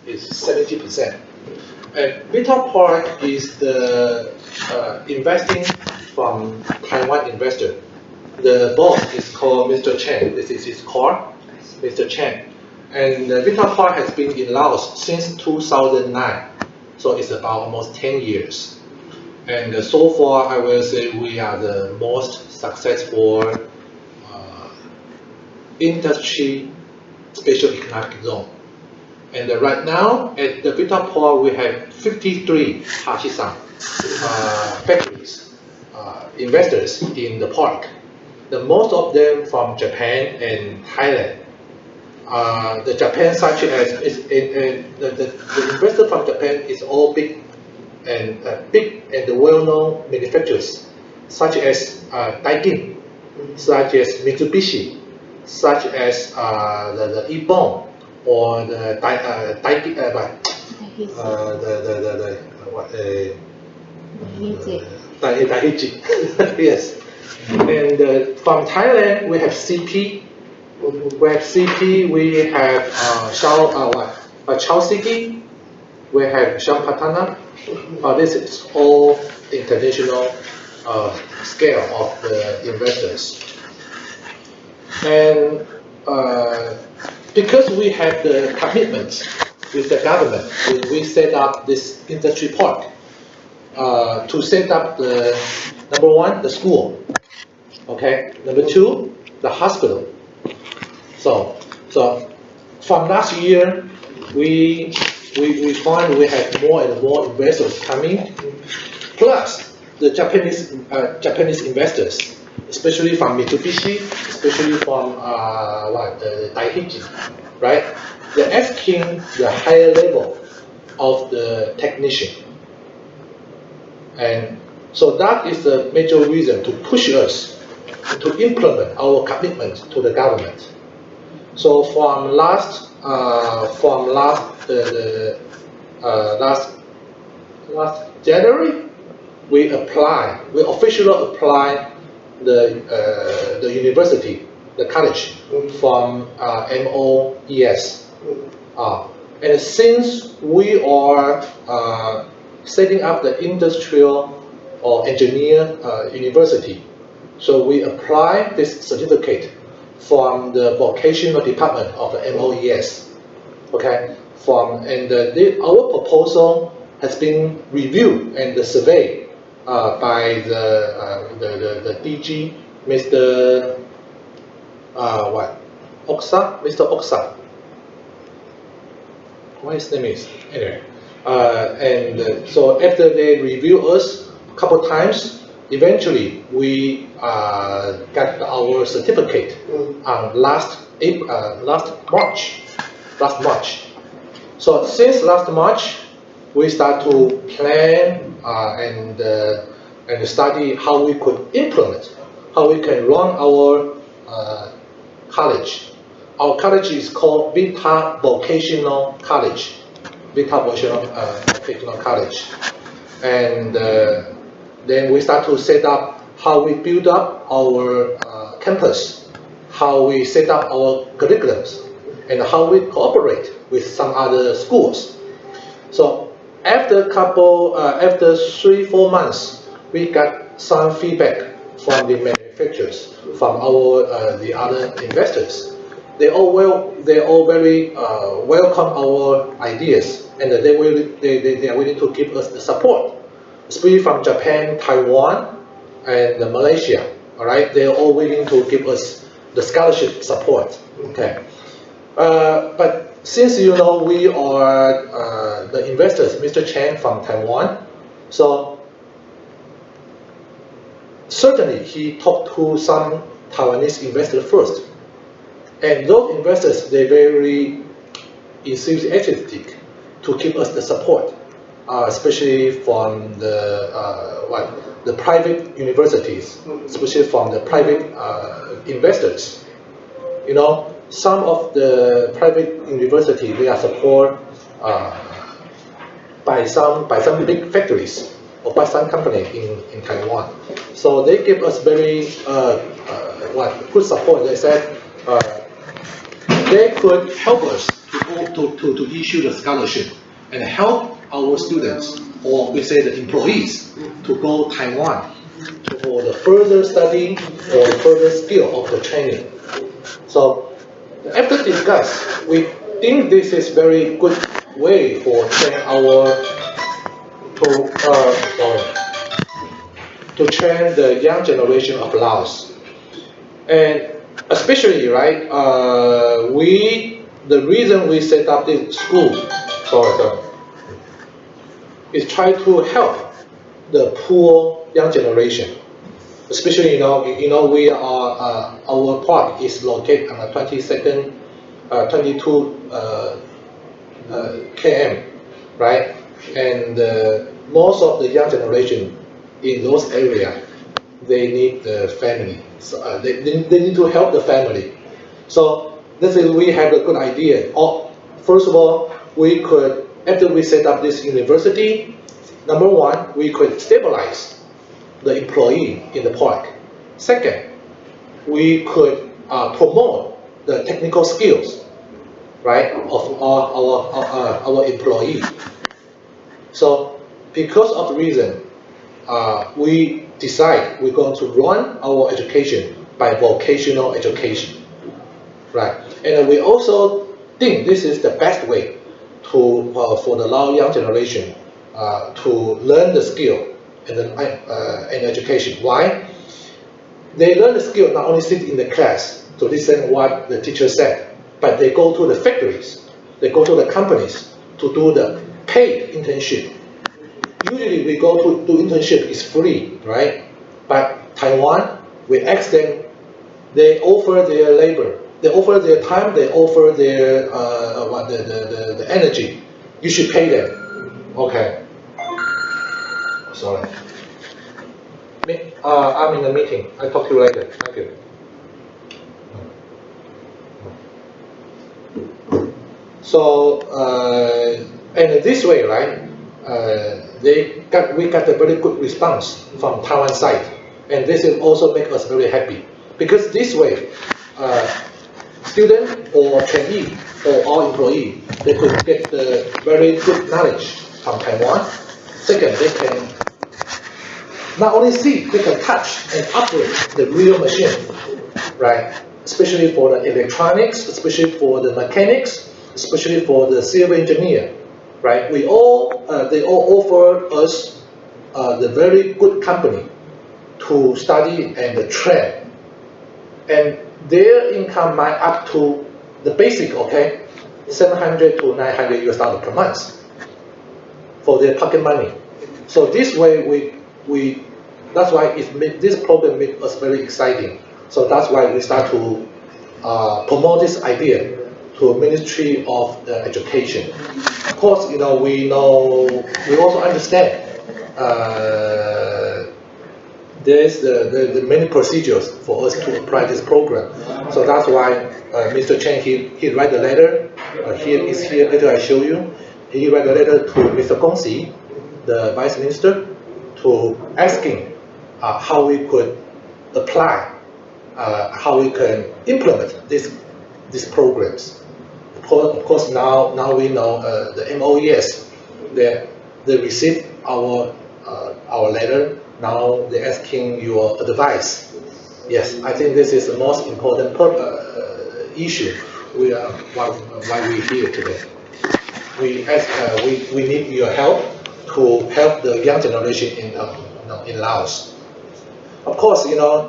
is 70%. And Vita Park is the investing from Taiwan investor. The boss is called Mr. Chen. This is his car, Mr. Chen. And Vita Park has been in Laos since 2009, so it's about almost 10 years. And so far, I will say we are the most successful industry special economic zone. And right now, at the Vita Park, we have 53 Hachisan factories, investors in the park. The most of them from Japan and Thailand. The Japan, such as the investor from Japan is all big and well-known manufacturers, such as Daikin, such as Mitsubishi, such as the Ibon, or the Daiichi. Yes. And from Thailand, we have CP. We have Chao City. We have Champatana. This is all international scale of the investors. And because we have the commitment with the government, we set up this industry park to set up the number one, the school. Okay. Number two, the hospital. So from last year, we find we have more and more investors coming, plus the Japanese investors, especially from Mitsubishi, especially from Daiichi, right? They're asking the higher level of the technician, and so that is the major reason to push us to implement our commitment to the government. So from last January, we officially applied the university, the college, from MOES. And since we are setting up the industrial or engineer university, so we apply this certificate from the vocational department of the MOES. Okay, our proposal has been reviewed and surveyed by the DG, Mr. Mr. Oksa. What his name is? Anyway, so after they review us a couple times, eventually we got our certificate on last March. So since last March, we start to plan and study how we could implement, how we can run our college. Our college is called Vita Vocational College. And then we start to set up how we build up our campus, how we set up our curriculums, and how we cooperate with some other schools. So after 3-4 months, we got some feedback from the manufacturers, from the other investors. They all very welcome our ideas, and they are willing to give us the support, especially from Japan, Taiwan, and Malaysia. All right, they are all willing to give us the scholarship support. Okay, but since we are the investors, Mr. Chen from Taiwan, so certainly he talked to some Taiwanese investors first. And those investors, they're very enthusiastic to give us the support, especially from the private universities, especially from the private investors. Some of the private universities, they are supported by some big factories or by some company in Taiwan. So they give us very good support. They said, they could help us to issue the scholarship and help our students, or we say the employees, to go Taiwan for the further study or further skill of the training. So after discuss, we think this is very good way for to train the young generation of Laos. And especially, right, the reason we set up this school, is try to help the poor young generation. Especially, we are, our park is located on the 22nd, 22 km, right? And most of the young generation in those areas, they need the family. So, they need to help the family. So this is, we have a good idea. First of all, we could, after we set up this university, number one, we could stabilize the employee in the park. Second, we could promote the technical skills, right, of our employee. So because of the reason, we decide we're going to run our education by vocational education, right? And we also think this is the best way to for the Lao young generation to learn the skill and education. Why? They learn the skill not only sit in the class to listen what the teacher said, but they go to the factories, they go to the companies to do the paid internship. Usually we go to do internship is free, right? But Taiwan, we ask them, they offer their labor, they offer their time, they offer their the energy. You should pay them. Okay. Sorry. I'm in a meeting. I'll talk to you later. Thank you. So, and this way, right? We got a very good response from Taiwan side, and this will also make us very happy, because this way, student or trainee or our employee, they could get the very good knowledge from Taiwan. Second, they can not only see, they can touch and operate the real machine, right? Especially for the electronics, especially for the mechanics, especially for the civil engineer, right? They all offer us the very good company to study and train, and their income might up to the basic, okay, $700 to $900 per month for their pocket money. So this way that's why this program made us very exciting. So that's why we start to promote this idea to Ministry of Education. Of course, we also understand there's the many procedures for us to apply this program. So that's why Mr. Chen, he write a letter. Here later I show you. He write a letter to Mr. Gongxi, the Vice Minister, to asking how we could apply, how we can implement these programs. Of course, now we know the MOES, they received our letter. Now they're asking your advice. Yes, I think this is the most important issue why we're here today. We need your help to help the young generation in Laos. Of course,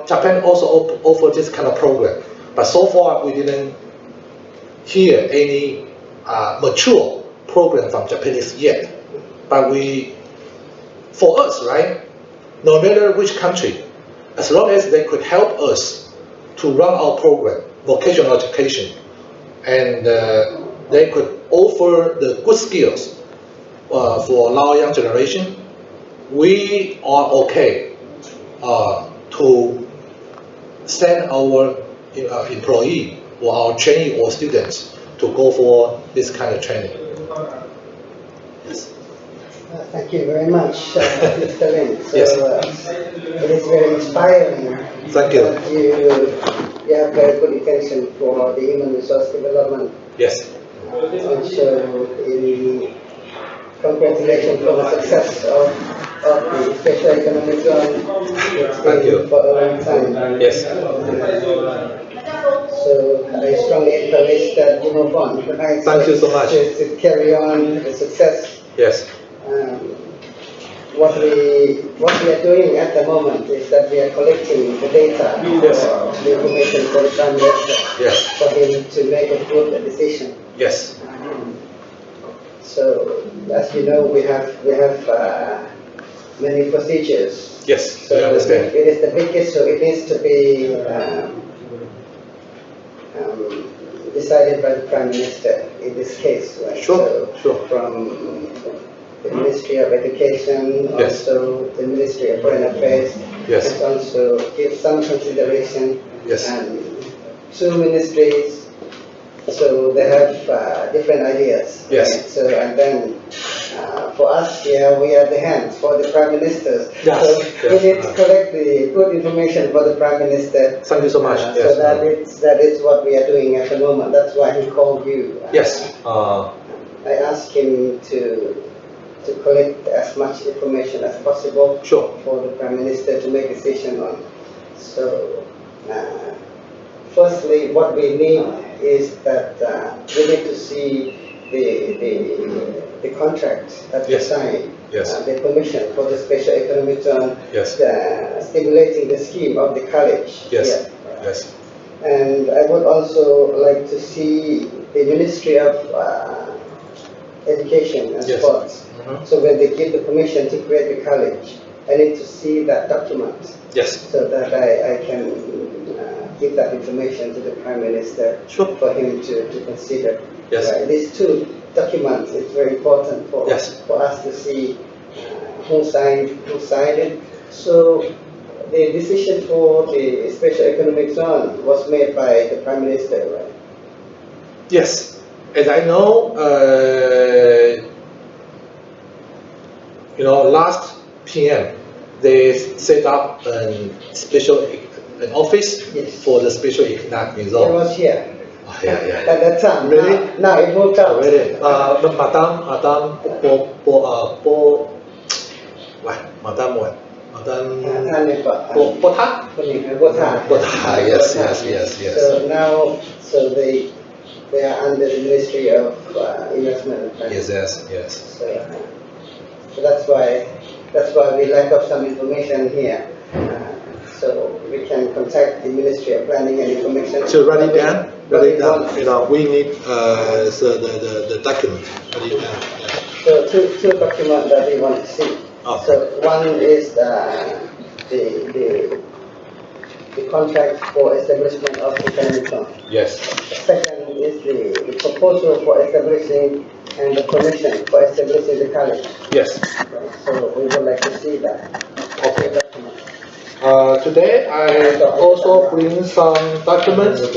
Japan also offers this kind of program, but so far we didn't hear any mature program from Japanese yet. But for us, right, no matter which country, as long as they could help us to run our program, vocational education, and they could offer the good skills for our young generation, we are okay to send our employee or our trainee or students to go for this kind of training. Yes. Thank you very much, Mr. Lin. So, yes. it is very inspiring. Thank you. you have very good intention for the human resource development. Yes. Also, congratulations for the success of the special economic zone. It's Thank you. been for a long time. Yes. So I strongly encourage that you move on. Thank you so much. To carry on the success. Yes. What we are doing at the moment is that we are collecting the data, the information for the Prime Minister, for him to make a good decision. Yes. So as you know, we have many procedures. Yes. So I understand. it is the biggest, so it needs to be decided by the Prime Minister in this case. Right? Sure. So from the Ministry of Education, also the Ministry of Foreign Affairs, and also give some consideration. And 2 ministries, so they have different ideas. Yes. Right? So and then for us here, we are the hands for the Prime Ministers. Yes. So we need to collect the good information for the Prime Minister. Thank you so much. So that is what we are doing at the moment. That's why he called you. Yes. I asked him to collect as much information as possible for the Prime Minister to make a decision on. So, firstly, what we need is that we need to see the contract that we signed, the permission for the special economic zone, stimulating the scheme of the college. And I would also like to see the Ministry of Education and Sports. So when they give the permission to create the college, I need to see that document. So that I can give that information to the Prime Minister for him to consider. These 2 documents is very important for us to see who signed it. So the decision for the special economic zone was made by the Prime Minister, right? Yes. As I know, last PM, they set up a special office for the special economic zone. I was here. Yeah. At that time. Really? Now it moved out. Really? Madame Botha. Yes. So now, they are under the Ministry of Investment and Finance. Yes. So that's why we lack of some information here. So we can contact the Ministry of Planning and Information. So write it down. We need the document. Write it down. So 2 documents that we want to see. So one is the contract for establishment of the economic zone. Second is the proposal for establishing and the permission for establishing the college. So we would like to see that. Today I also bring some documents. I'd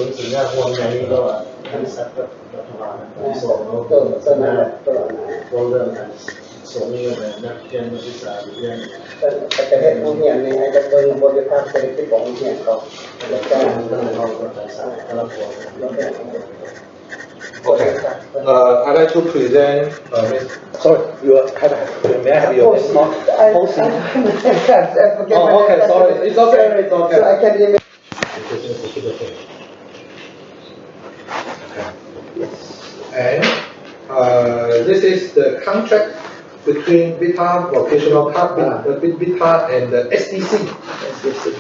like to present. Sorry, may I have your name? Phosy. Sorry. It's okay. So I can email. And this is the contract between Bita Vocational Bita and the SDC,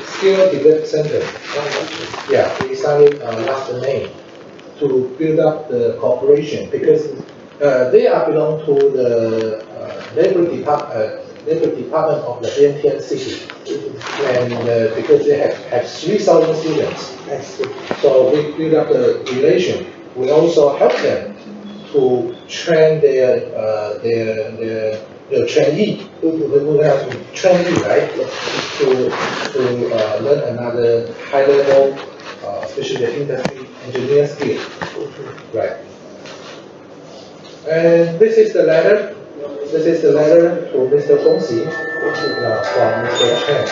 Skill Development Center. We signed it last May to build up the cooperation because they are belong to the labor department of the Vientiane city, and because they have 3,000 students, so we build up the relation. We also help them to train their trainee, right? To learn another high level, especially the industry engineer skill, right? And this is the letter. This is the letter to Mr. Phosy from Mr. Chen.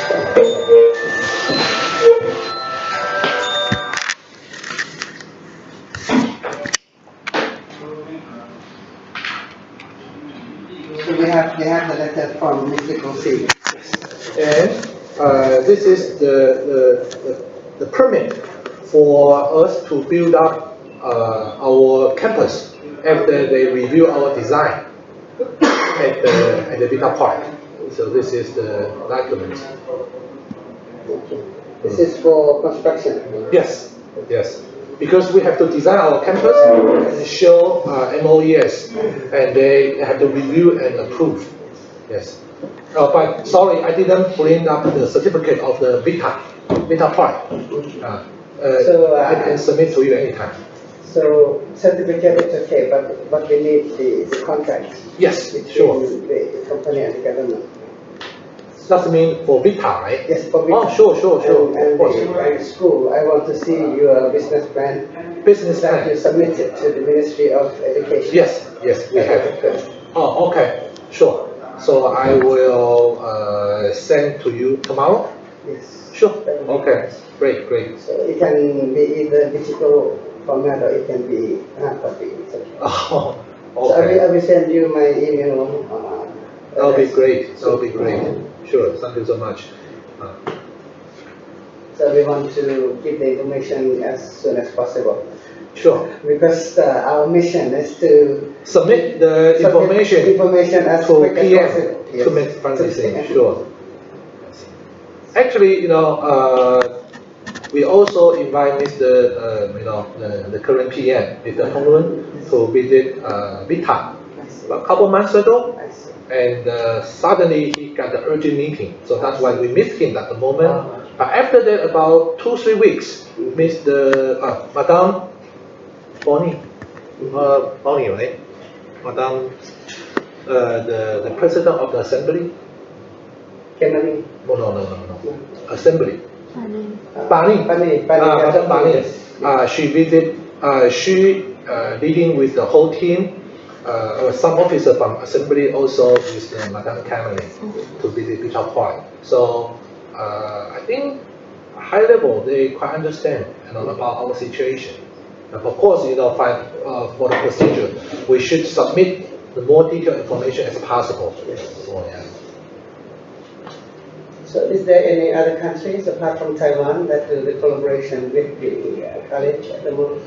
So we have the letter from Mr. Phosy. And this is the permit for us to build up our campus after they review our design at the Vita Park. So this is the document. This is for construction. Yes, yes. Because we have to design our campus and show MOES, and they have to review and approve. Yes. But sorry, I didn't bring up the certificate of the Vita Park. I can submit to you anytime. So certificate is okay, but we need the contract. Yes, sure. The company and the government. Does mean for Vita, right? Yes, for Vita. Oh, sure. And the school, I want to see your business plan. Business plan. That you submitted to the Ministry of Education. Yes, we have. Oh, okay, sure. So I will send to you tomorrow? Yes. Sure. Okay, great. So it can be either digital format or it can be hard copy. Okay. Oh, okay. So I will send you my email. That'll be great. Sure, thank you so much. So we want to give the information as soon as possible. Sure. Because our mission is to submit the information as to quick PM as possible. Yes. to make fundraising. Sure. Actually, we also invite Mr. The current PM, Mr. Hongrun, to visit Vita a couple months ago. And suddenly he got an urgent meeting, so that's why we missed him at the moment. But after that, about 2-3 weeks, Madame Bonnie, right? Madame, the president of the assembly. Kennedy. No. Assembly. Bani. Madame Bani. She visited. She leading with the whole team. Some officer from assembly also with Madame Cameron to visit Vita Park. So I think high level they quite understand about our situation. Of course, for the procedure, we should submit the more detailed information as possible. So is there any other countries apart from Taiwan that do the collaboration with the college at the moment?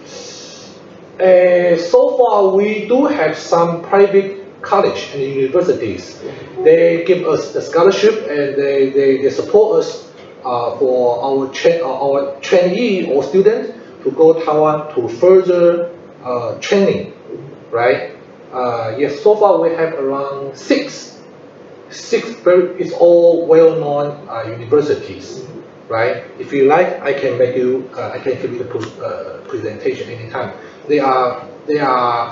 So far, we do have some private college and universities. They give us the scholarship and they support us for our trainee or students to go to Taiwan to further training, right? Yes, so far we have around six it's all well-known universities, right? If you like, I can give you the presentation anytime. They are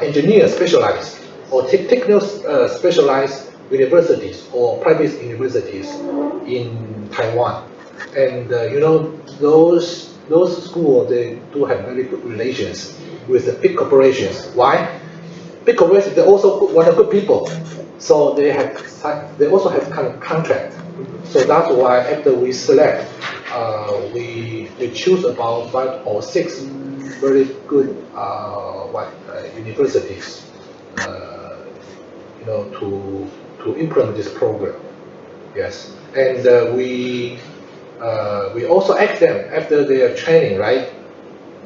engineer specialized or technical specialized universities or private universities in Taiwan, and those schools, they do have very good relations with the big corporations. Why? Big corporations, they also want good people, so they also have contract. So that's why after we select, we choose about 5 or 6 very good universities, to implement this program. Yes, and we also ask them after their training, right?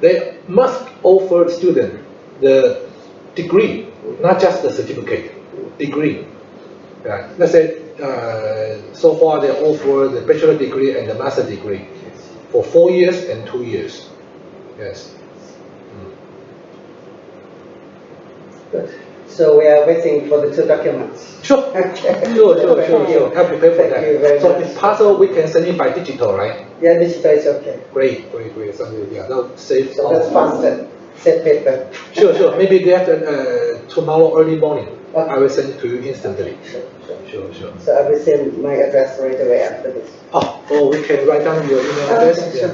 They must offer student the degree, not just the certificate, degree. Yeah. Let's say so far they offer the bachelor degree and the master degree for 4 years and 2 years. Yes. Good. So we are waiting for the 2 documents. Sure. Sure. I'll prepare for that. So if possible, we can send it by digital, right? Yeah, digital is okay. Great. Yeah, that'll save. So that's faster. Save paper. Sure. Maybe they have tomorrow early morning. Okay. I will send it to you instantly. Sure. So I will send my address right away after this. Oh, we can write down your email address. Sure.